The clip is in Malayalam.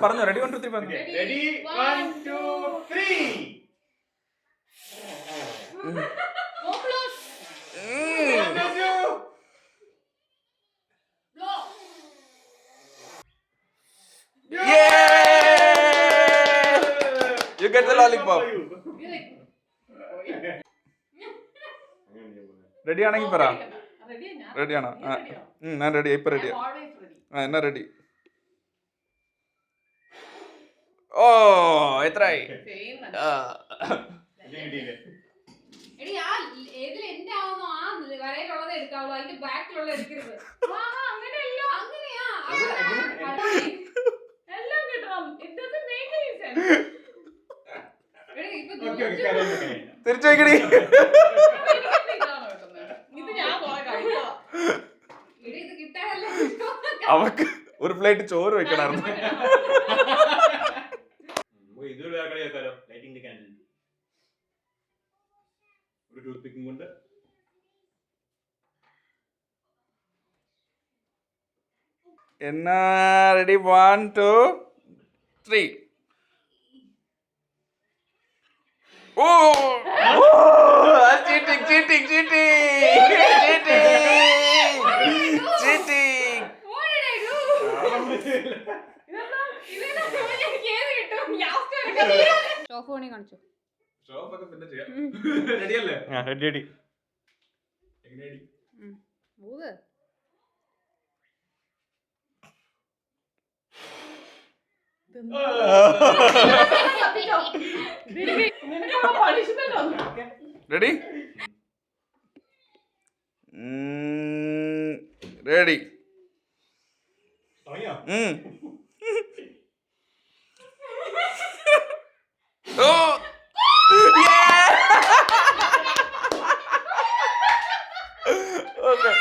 പറഞ്ഞോ. റെഡി 1 2 3 പറഞ്ഞു. Ready 1 2 3. Go close. Blow. Yeah! You get the lollipop. Ready ആണെങ്കിൽ പറ. റെഡിയാണോ? ഞാൻ റെഡി. ഇപ്പൊ റെഡിയാ. എന്നാ റെഡി. ഓ എത്രയായി? എടി ആ ഏതിൽ എന്റെ ആവുന്നോ ആ വരയിലുള്ളത് എടുക്കാവുള്ളൂ, അതിന്റെ ബാക്കിലുള്ള എടുക്കരുത്. അങ്ങനെയാ എല്ലാം കിട്ടണം. It doesn't make any sense. തിരിച്ചു വയ്ക്കടി. ഇത് ഞാൻ കുറെ കഴിച്ചതാ. ഇത് കിട്ടാനല്ലേ അവക്ക് ഒരു പ്ലേറ്റ് ചോറ് വെക്കണായിരുന്നു. എന്നാ ready 1 2 3. Cheating. Ready. Ready. Ready. Oh! Yeah! Okay.